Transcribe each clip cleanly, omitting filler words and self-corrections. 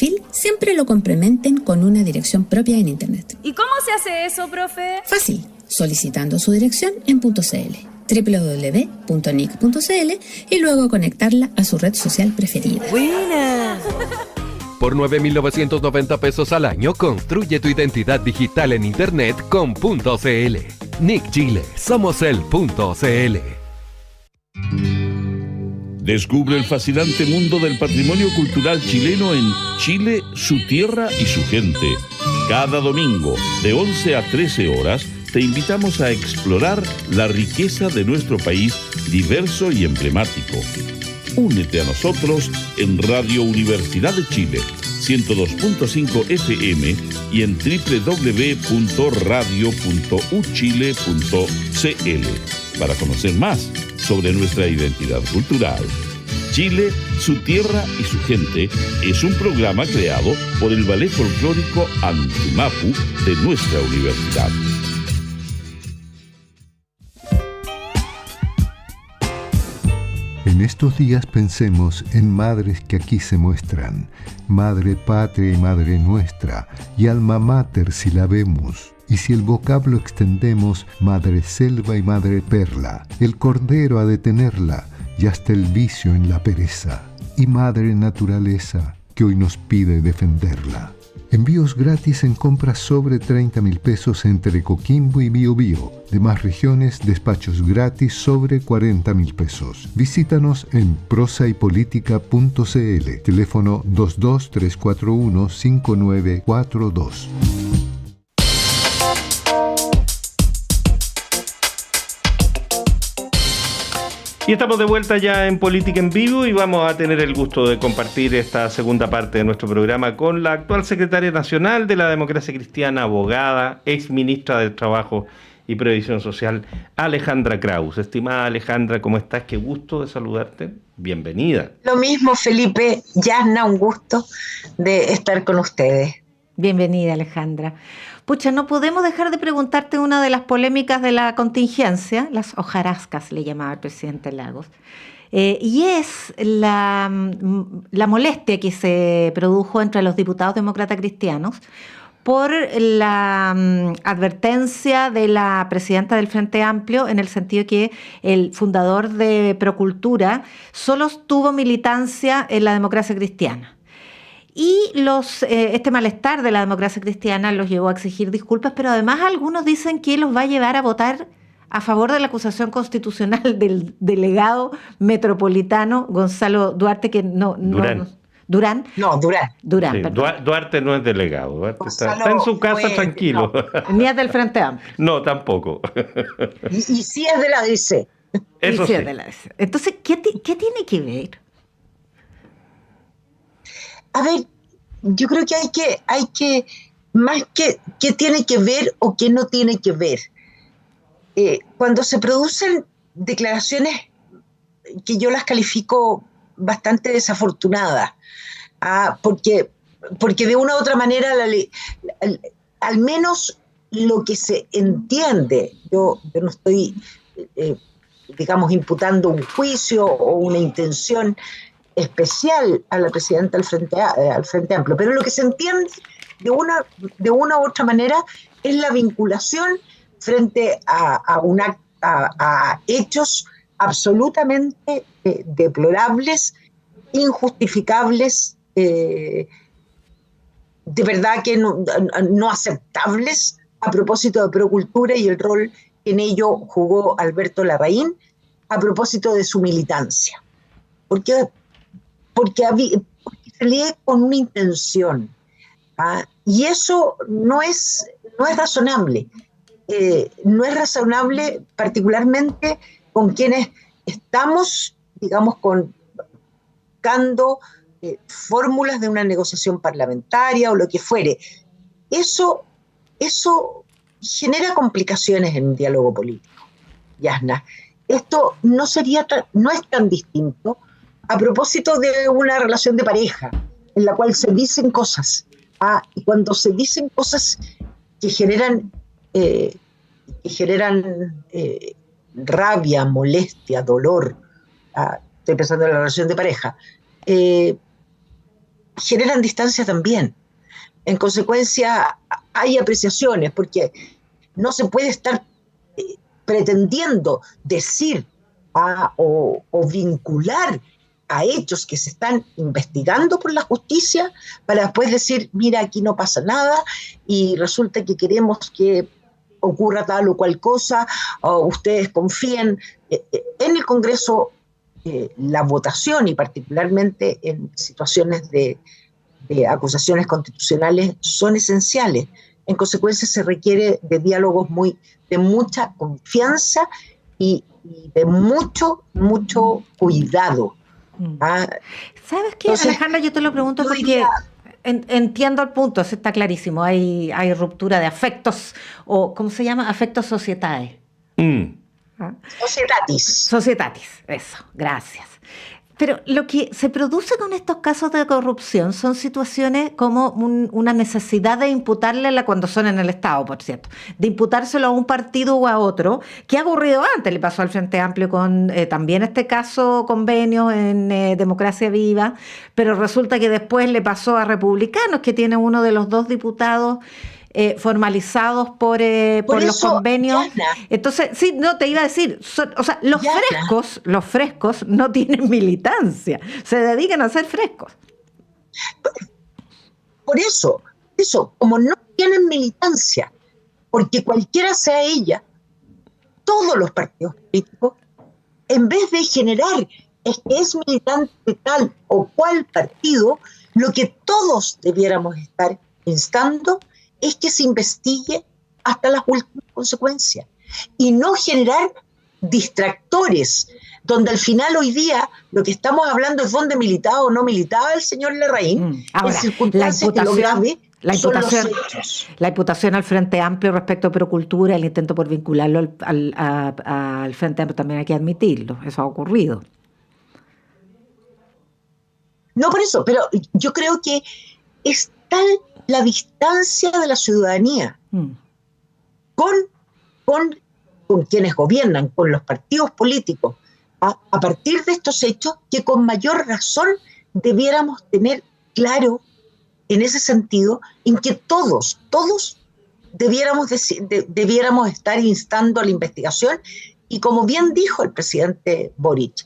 perfil siempre lo complementen con una dirección propia en Internet. ¿Y cómo se hace eso, profe? Fácil, solicitando su dirección en .cl, www.nic.cl, y luego conectarla a su red social preferida. ¡Buena! Por 9.990 pesos al año, construye tu identidad digital en Internet con .cl. NIC Chile, somos el .cl. Descubre el fascinante mundo del patrimonio cultural chileno en Chile, su tierra y su gente. Cada domingo, de 11 a 13 horas, te invitamos a explorar la riqueza de nuestro país diverso y emblemático. Únete a nosotros en Radio Universidad de Chile, 102.5 FM y en www.radio.uchile.cl para conocer más sobre nuestra identidad cultural. Chile, su tierra y su gente es un programa creado por el Ballet Folclórico Antumapu de nuestra universidad. En estos días pensemos en madres que aquí se muestran, madre patria y madre nuestra, y alma mater si la vemos. Y si el vocablo extendemos, madre selva y madre perla, el cordero ha de tenerla, y hasta el vicio en la pereza, y madre naturaleza, que hoy nos pide defenderla. Envíos gratis en compras sobre 30.000 pesos entre Coquimbo y Biobío. Demás regiones, despachos gratis sobre 40.000 pesos. Visítanos en prosaypolitica.cl. Teléfono 22341-5942. Y estamos de vuelta ya en Política en Vivo y vamos a tener el gusto de compartir esta segunda parte de nuestro programa con la actual secretaria nacional de la Democracia Cristiana, abogada, ex ministra del Trabajo y Previsión Social, Alejandra Kraus. Estimada Alejandra, ¿cómo estás? Qué gusto de saludarte. Bienvenida. Lo mismo, Felipe. Yasna, un gusto de estar con ustedes. Bienvenida, Alejandra. Pucha, no podemos dejar de preguntarte una de las polémicas de la contingencia, las hojarascas le llamaba el presidente Lagos, y es la molestia que se produjo entre los diputados demócratas cristianos por la advertencia de la presidenta del Frente Amplio, en el sentido que el fundador de Procultura solo tuvo militancia en la democracia cristiana. Y este malestar de la democracia cristiana los llevó a exigir disculpas, pero además algunos dicen que los va a llevar a votar a favor de la acusación constitucional del delegado metropolitano Gonzalo Duarte, que Durán. ¿Durán? No, Durán. Durán, Sí, perdón. Duarte no es delegado. Duarte está en su casa tranquilo. No, ni es del Frente Amplio. No, tampoco. Y sí es de la DC. Eso sí. Es de la DC. Entonces, ¿qué tiene que ver? A ver, yo creo que hay que más que qué tiene que ver o qué no tiene que ver. Cuando se producen declaraciones que yo las califico bastante desafortunadas, porque de una u otra manera, al menos lo que se entiende, yo no estoy, digamos, imputando un juicio o una intención especial a la presidenta al Frente Amplio, pero lo que se entiende de una u otra manera es la vinculación frente a hechos absolutamente deplorables, injustificables, de verdad que no aceptables a propósito de Procultura y el rol que en ello jugó Alberto Larraín a propósito de su militancia. Porque se lee con una intención, y eso no es razonable. No es razonable particularmente con quienes estamos, digamos, buscando fórmulas de una negociación parlamentaria o lo que fuere. Eso genera complicaciones en un diálogo político, Yasna. Esto no es tan distinto a propósito de una relación de pareja en la cual se dicen cosas, y cuando se dicen cosas que generan rabia, molestia, dolor, estoy pensando en la relación de pareja, generan distancia también. En consecuencia, hay apreciaciones, porque no se puede estar pretendiendo decir o vincular a hechos que se están investigando por la justicia para después decir, mira, aquí no pasa nada y resulta que queremos que ocurra tal o cual cosa, o ustedes confíen. En el Congreso, la votación, y particularmente en situaciones de acusaciones constitucionales, son esenciales. En consecuencia, se requiere de diálogos de mucha confianza y de mucho cuidado. ¿Sabes qué, Alejandra? Yo te lo pregunto porque entiendo el punto, eso está clarísimo. Hay ruptura de afectos, o ¿cómo se llama? Afectos societales. Societatis, eso, gracias. Pero lo que se produce con estos casos de corrupción son situaciones como una necesidad de imputarle, cuando son en el Estado, por cierto, de imputárselo a un partido o a otro, que ha ocurrido antes, le pasó al Frente Amplio con también este caso, convenio en Democracia Viva, pero resulta que después le pasó a Republicanos, que tiene uno de los 2 diputados formalizados por los convenios. Yana. Entonces, sí, no, te iba a decir, los frescos no tienen militancia, se dedican a ser frescos. Por eso, como no tienen militancia, porque cualquiera sea ella, todos los partidos políticos, en vez de generar es militante de tal o cual partido, lo que todos debiéramos estar instando es que se investigue hasta las últimas consecuencias y no generar distractores, donde al final hoy día lo que estamos hablando es dónde militaba o no militaba el señor Larraín, Ahora, en circunstancias que lo grave son los hechos. La imputación al Frente Amplio respecto a Procultura, el intento por vincularlo al Frente Amplio, también hay que admitirlo, eso ha ocurrido. No por eso, pero yo creo que es tal la distancia de la ciudadanía con quienes gobiernan, con los partidos políticos, a partir de estos hechos, que con mayor razón debiéramos tener claro en ese sentido, en que todos debiéramos estar instando a la investigación, y como bien dijo el presidente Boric,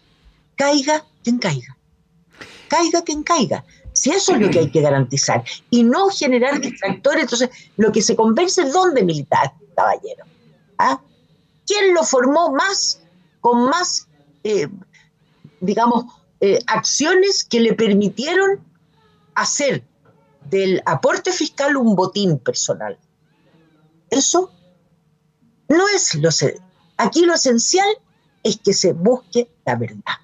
caiga quien caiga, caiga quien caiga. Si eso es lo que hay que garantizar, y no generar distractores. Entonces, lo que se conversa es dónde militar, caballero. ¿Quién lo formó con más, acciones que le permitieron hacer del aporte fiscal un botín personal? Eso no es aquí lo esencial es que se busque la verdad.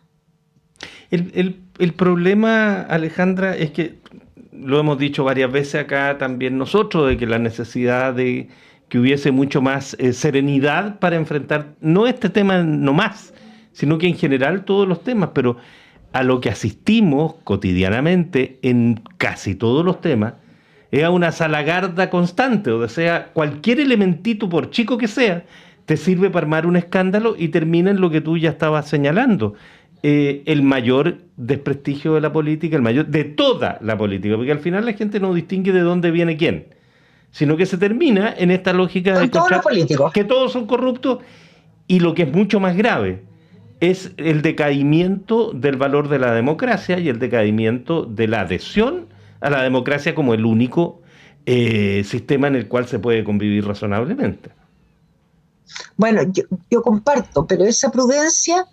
El problema, Alejandra, es que lo hemos dicho varias veces acá también nosotros, de que la necesidad de que hubiese mucho más serenidad para enfrentar, no este tema nomás, sino que en general todos los temas, pero a lo que asistimos cotidianamente en casi todos los temas, es a una salagarda constante, o sea, cualquier elementito, por chico que sea, te sirve para armar un escándalo y termina en lo que tú ya estabas señalando. El mayor desprestigio de la política, el mayor de toda la política, porque al final la gente no distingue de dónde viene quién, sino que se termina en esta lógica de que todos son corruptos, y lo que es mucho más grave es el decaimiento del valor de la democracia y el decaimiento de la adhesión a la democracia como el único sistema en el cual se puede convivir razonablemente. Bueno, yo comparto, pero esa prudencia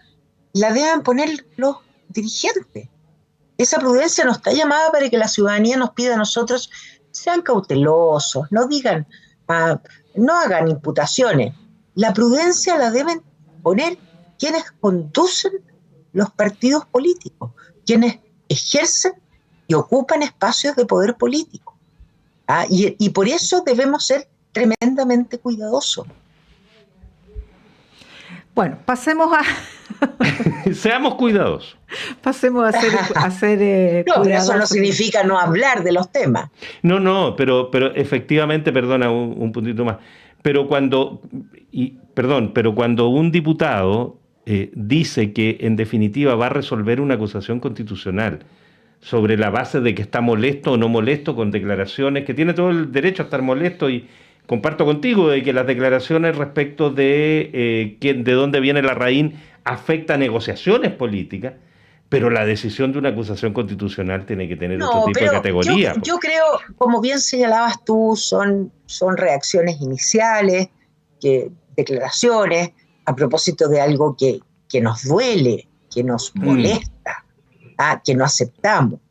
la deben poner los dirigentes. Esa prudencia no está llamada para que la ciudadanía nos pida a nosotros, sean cautelosos, no digan, no hagan imputaciones. La prudencia la deben poner quienes conducen los partidos políticos, quienes ejercen y ocupan espacios de poder político. Y por eso debemos ser tremendamente cuidadosos. Bueno, pasemos a... Seamos cuidadosos. Pasemos a ser no, pero eso no significa no hablar de los temas. No, pero efectivamente, perdona un puntito más. Pero cuando un diputado dice que en definitiva va a resolver una acusación constitucional sobre la base de que está molesto o no molesto con declaraciones, que tiene todo el derecho a estar molesto, y comparto contigo de que las declaraciones respecto de dónde viene la raíz afecta a negociaciones políticas, pero la decisión de una acusación constitucional tiene que tener otro tipo de categoría. Yo creo, como bien señalabas tú, son reacciones iniciales, declaraciones a propósito de algo que nos duele, que nos molesta, que no aceptamos.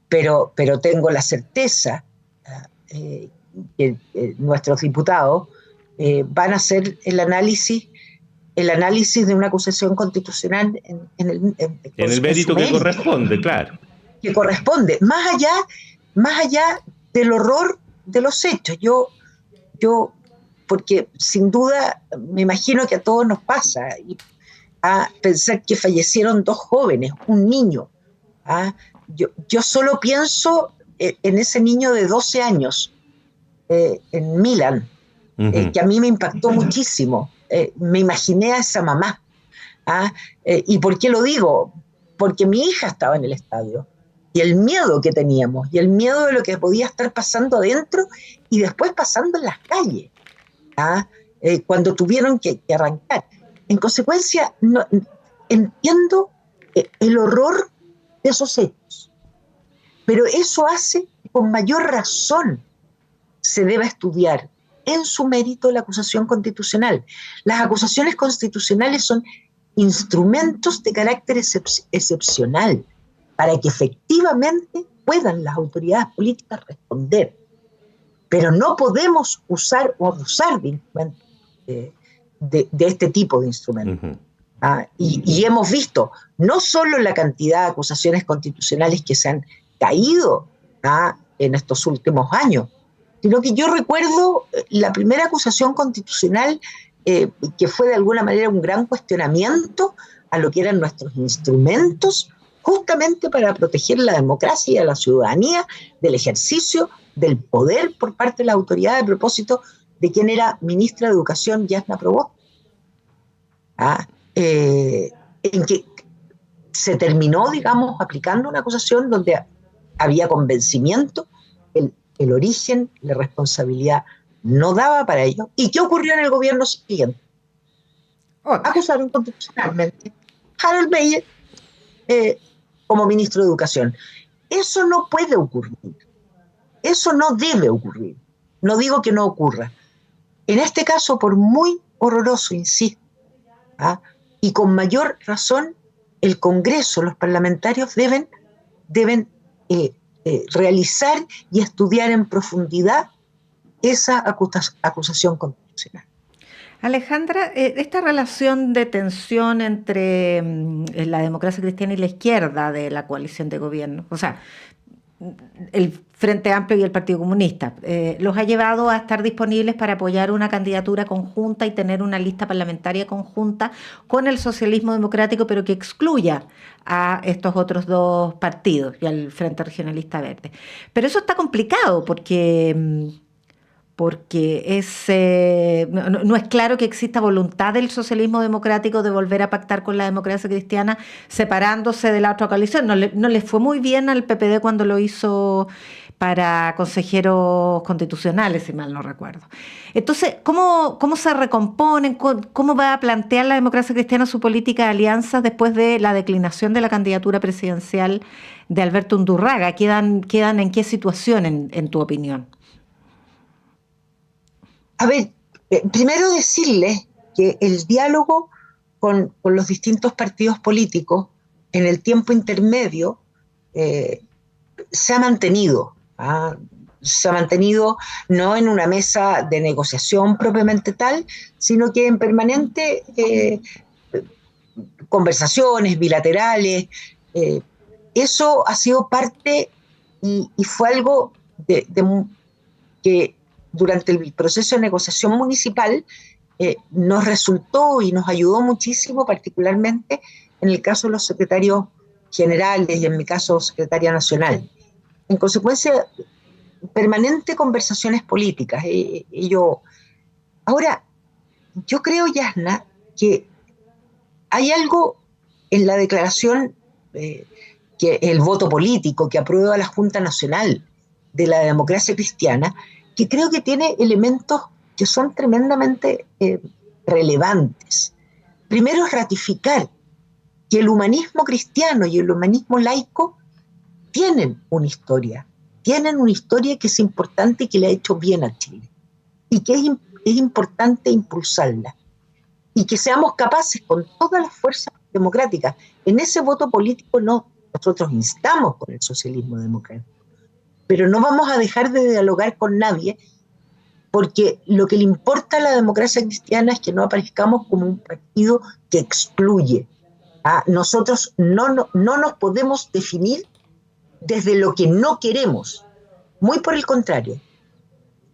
Pero tengo la certeza que nuestros diputados van a hacer el análisis de una acusación constitucional en el mérito que corresponde, claro. Que corresponde, más allá del horror de los hechos. Yo, porque sin duda me imagino que a todos nos pasa, a pensar que fallecieron 2 jóvenes, un niño. Yo solo pienso en ese niño de 12 años en Milán, que a mí me impactó muchísimo. Me imaginé a esa mamá. ¿Y por qué lo digo? Porque mi hija estaba en el estadio, y el miedo que teníamos, y el miedo de lo que podía estar pasando adentro y después pasando en las calles, cuando tuvieron que arrancar. En consecuencia, no, entiendo el horror de esos hechos, pero eso hace que con mayor razón se deba estudiar en su mérito la acusación constitucional. Las acusaciones constitucionales son instrumentos de carácter excepcional para que efectivamente puedan las autoridades políticas responder, pero no podemos usar o abusar de este tipo de instrumentos. Y hemos visto no solo la cantidad de acusaciones constitucionales que se han caído en estos últimos años, sino que yo recuerdo la primera acusación constitucional que fue de alguna manera un gran cuestionamiento a lo que eran nuestros instrumentos justamente para proteger la democracia y a la ciudadanía del ejercicio del poder por parte de la autoridad, a propósito de quien era ministra de Educación, Yasna Provost, en que se terminó, digamos, aplicando una acusación donde había convencimiento, el origen, la responsabilidad no daba para ello. ¿Y qué ocurrió en el gobierno siguiente? Acusaron constitucionalmente a Harold Meyer como ministro de Educación. Eso no puede ocurrir. Eso no debe ocurrir. No digo que no ocurra. En este caso, por muy horroroso, insisto, y con mayor razón, el Congreso, los parlamentarios deben realizar y estudiar en profundidad esa acusación constitucional. Alejandra, esta relación de tensión entre la democracia cristiana y la izquierda de la coalición de gobierno, o sea, el Frente Amplio y el Partido Comunista, los ha llevado a estar disponibles para apoyar una candidatura conjunta y tener una lista parlamentaria conjunta con el socialismo democrático, pero que excluya a estos otros 2 partidos y al Frente Regionalista Verde. Pero eso está complicado porque no es claro que exista voluntad del socialismo democrático de volver a pactar con la democracia cristiana separándose de la otra coalición. No le fue muy bien al PPD cuando lo hizo para consejeros constitucionales, si mal no recuerdo. Entonces, ¿cómo se recomponen? ¿Cómo va a plantear la democracia cristiana su política de alianzas después de la declinación de la candidatura presidencial de Alberto Undurraga? ¿Quedan en qué situación, en tu opinión? A ver, primero decirles que el diálogo con los distintos partidos políticos en el tiempo intermedio se ha mantenido. Se ha mantenido no en una mesa de negociación propiamente tal, sino que en permanente conversaciones bilaterales. Eso ha sido parte y fue algo que durante el proceso de negociación municipal nos resultó y nos ayudó muchísimo, particularmente en el caso de los secretarios generales y en mi caso secretaria nacional. En consecuencia, permanente conversaciones políticas. Ahora, yo creo, Yasna, que hay algo en la declaración que que el voto político que aprueba la Junta Nacional de la Democracia Cristiana, que creo que tiene elementos que son tremendamente relevantes. Primero es ratificar que el humanismo cristiano y el humanismo laico tienen una historia que es importante y que le ha hecho bien a Chile, y que es importante impulsarla, y que seamos capaces con todas las fuerzas democráticas. En ese voto político nosotros instamos con el socialismo democrático, pero no vamos a dejar de dialogar con nadie, porque lo que le importa a la democracia cristiana es que no aparezcamos como un partido que excluye. Nosotros no nos podemos definir desde lo que no queremos, muy por el contrario,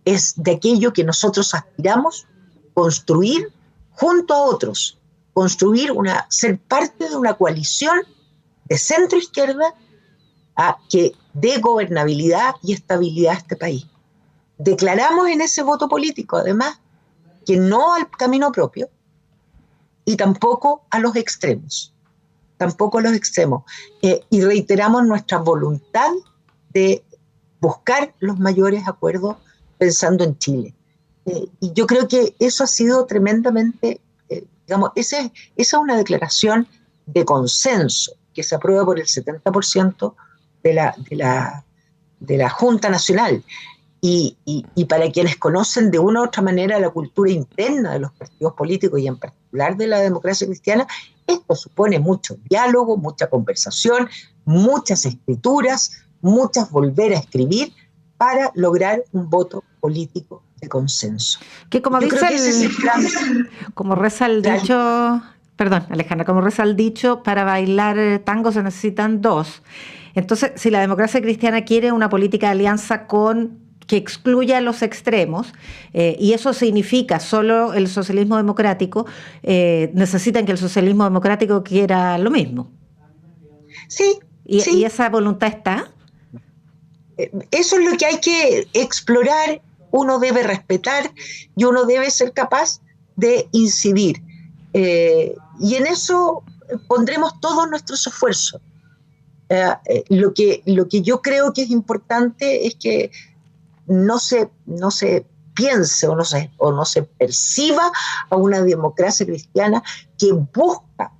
es de aquello que nosotros aspiramos construir junto a otros, ser parte de una coalición de centro-izquierda que dé gobernabilidad y estabilidad a este país. Declaramos en ese voto político, además, que no al camino propio y tampoco a los extremos. Y reiteramos nuestra voluntad de buscar los mayores acuerdos pensando en Chile. Y yo creo que eso ha sido tremendamente, esa es una declaración de consenso que se aprueba por el 70% de la Junta Nacional. Y para quienes conocen de una u otra manera la cultura interna de los partidos políticos y en particular de la democracia cristiana, esto supone mucho diálogo, mucha conversación, muchas escrituras, muchas volver a escribir para lograr un voto político de consenso. Que como dice como reza el dicho, perdón, Alejandra, como reza el dicho, para bailar tango se necesitan dos. Entonces, si la democracia cristiana quiere una política de alianza que excluya a los extremos, y eso significa solo el socialismo democrático, necesitan que el socialismo democrático quiera lo mismo. Sí. ¿Y esa voluntad está? Eso es lo que hay que explorar, uno debe respetar y uno debe ser capaz de incidir. Y en eso pondremos todos nuestros esfuerzos. Lo que yo creo que es importante es que no se piense o no se perciba a una democracia cristiana que busca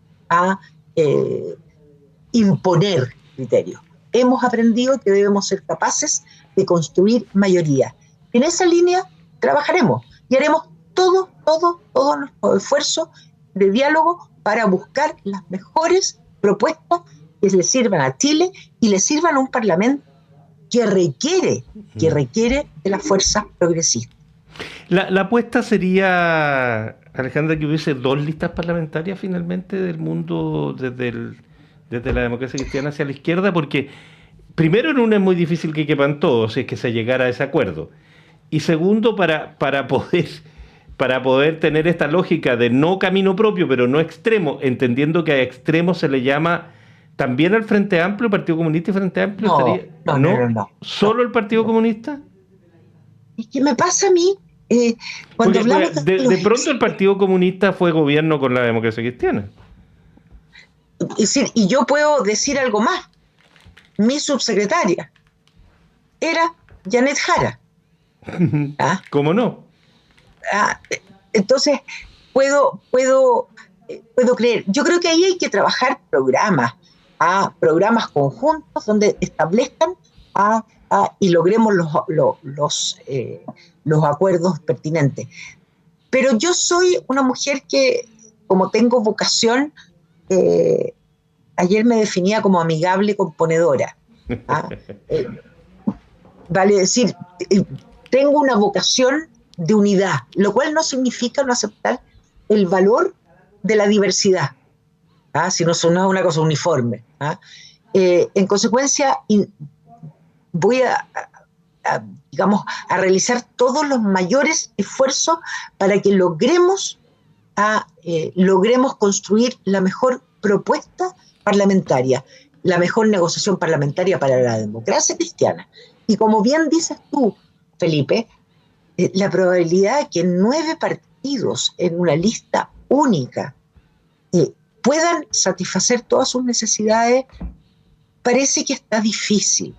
imponer criterios. Hemos aprendido que debemos ser capaces de construir mayoría. En esa línea trabajaremos y haremos todo nuestro esfuerzo de diálogo para buscar las mejores propuestas que le sirvan a Chile y le sirvan a un Parlamento que requiere de las fuerzas progresistas. La apuesta sería, Alejandra, que hubiese 2 listas parlamentarias finalmente del mundo desde la democracia cristiana hacia la izquierda, porque primero en una es muy difícil que quepan todos, si es que se llegara a ese acuerdo. Y segundo, para poder tener esta lógica de no camino propio, pero no extremo, entendiendo que a extremo se le llama también al Frente Amplio, Partido Comunista y Frente Amplio. No. ¿Solo el Partido Comunista? ¿Y qué me pasa a mí? Cuando hablamos de pronto el Partido Comunista fue gobierno con la democracia cristiana. Y yo puedo decir algo más. Mi subsecretaria era Janet Jara. ¿Cómo no? Entonces, puedo creer. Yo creo que ahí hay que trabajar programas conjuntos donde establezcan y logremos los acuerdos pertinentes. Pero yo soy una mujer que, como tengo vocación, ayer me definía como amigable componedora. Vale decir, tengo una vocación de unidad, lo cual no significa no aceptar el valor de la diversidad, si no es una cosa uniforme. En consecuencia, voy a realizar todos los mayores esfuerzos para que logremos construir la mejor propuesta parlamentaria, la mejor negociación parlamentaria para la democracia cristiana. Y como bien dices tú, Felipe, la probabilidad de que 9 partidos en una lista única puedan satisfacer todas sus necesidades parece que está difícil.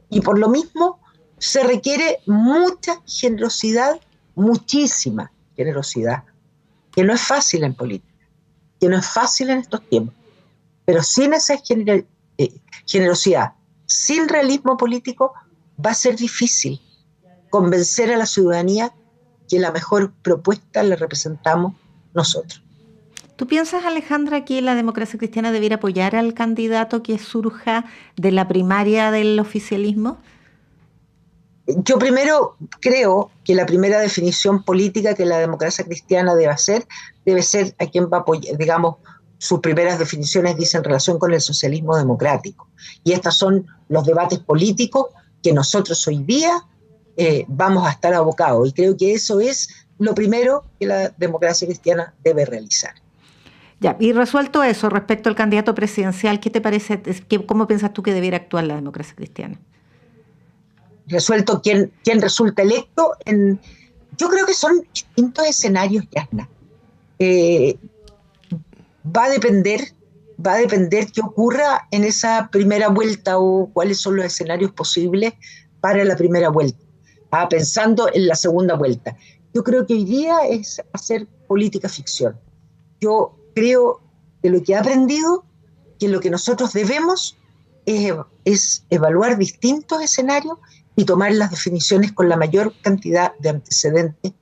Y por lo mismo se requiere mucha generosidad, muchísima generosidad, que no es fácil en política, que no es fácil en estos tiempos. Pero sin esa generosidad, sin realismo político, va a ser difícil convencer a la ciudadanía que la mejor propuesta la representamos nosotros. ¿Tú piensas, Alejandra, que la democracia cristiana debiera apoyar al candidato que surja de la primaria del oficialismo? Yo primero creo que la primera definición política que la democracia cristiana debe ser a quien va a apoyar, digamos, sus primeras definiciones dicen relación con el socialismo democrático. Y estos son los debates políticos que nosotros hoy día vamos a estar abocados. Y creo que eso es lo primero que la democracia cristiana debe realizar. Ya, y resuelto eso, respecto al candidato presidencial, ¿qué te parece? ¿Cómo piensas tú que debiera actuar la democracia cristiana? Resuelto quién resulta electo, yo creo que son distintos escenarios, Yasna. Va a depender qué ocurra en esa primera vuelta o cuáles son los escenarios posibles para la primera vuelta. Pensando en la segunda vuelta. Yo creo que hoy día es hacer política ficción. Yo creo que lo que he aprendido, que lo que nosotros debemos es evaluar distintos escenarios y tomar las definiciones con la mayor cantidad de antecedentes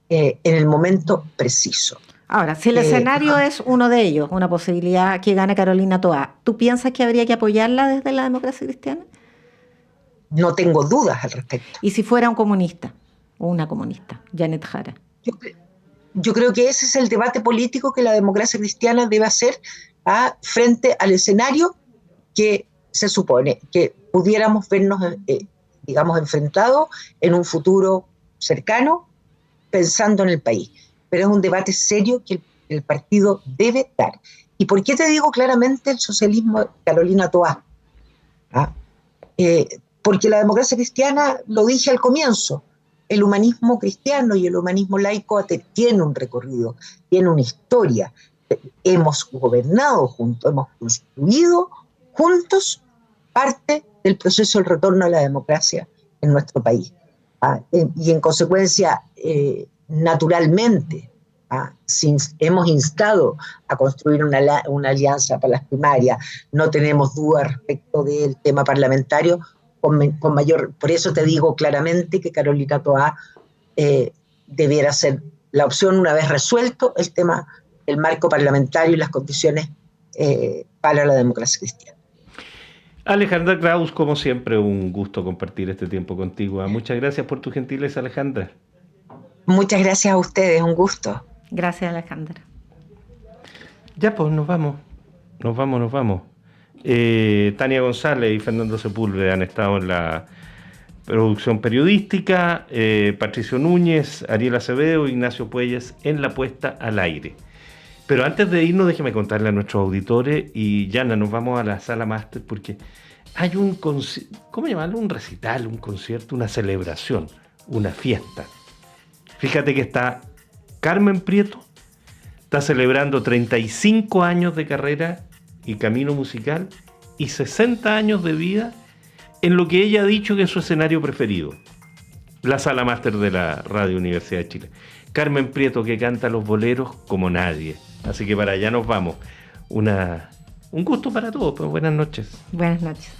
en el momento preciso. Ahora, si el escenario es uno de ellos, una posibilidad que gane Carolina Toá, ¿tú piensas que habría que apoyarla desde la democracia cristiana? No tengo dudas al respecto. ¿Y si fuera un comunista o una comunista, Janet Jara? Yo creo que ese es el debate político que la democracia cristiana debe hacer frente al escenario que se supone que pudiéramos vernos, digamos, enfrentados en un futuro cercano, pensando en el país. Pero es un debate serio que el partido debe dar. ¿Y por qué te digo claramente el socialismo de Carolina Toá? Porque la democracia cristiana, lo dije al comienzo, el humanismo cristiano y el humanismo laico tiene un recorrido, tiene una historia. Hemos gobernado juntos, hemos construido juntos parte del proceso del retorno a la democracia en nuestro país. Y en consecuencia, naturalmente, hemos instado a construir una alianza para las primarias. No tenemos duda respecto del tema parlamentario, con mayor, por eso te digo claramente que Carolina Toá debiera ser la opción una vez resuelto el tema, el marco parlamentario y las condiciones para la democracia cristiana. Alejandra Kraus, como siempre, un gusto compartir este tiempo contigo. Muchas gracias por tu gentileza, Alejandra. Muchas gracias a ustedes, un gusto. Gracias, Alejandra. Ya, pues nos vamos. Tania González y Fernando Sepúlveda han estado en la producción periodística, Patricio Núñez, Ariel Acevedo, Ignacio Puelles en la puesta al aire. Pero antes de irnos, déjeme contarle a nuestros auditores, y Yana, nos vamos a la sala máster porque hay ¿cómo llamarlo? Un recital, un concierto, una celebración, una fiesta. Fíjate que está Carmen Prieto, está celebrando 35 años de carrera y camino musical y 60 años de vida en lo que ella ha dicho que es su escenario preferido, la sala máster de la Radio Universidad de Chile. Carmen Prieto, que canta los boleros como nadie. Así que para allá nos vamos. Un gusto para todos, pues buenas noches. Buenas noches.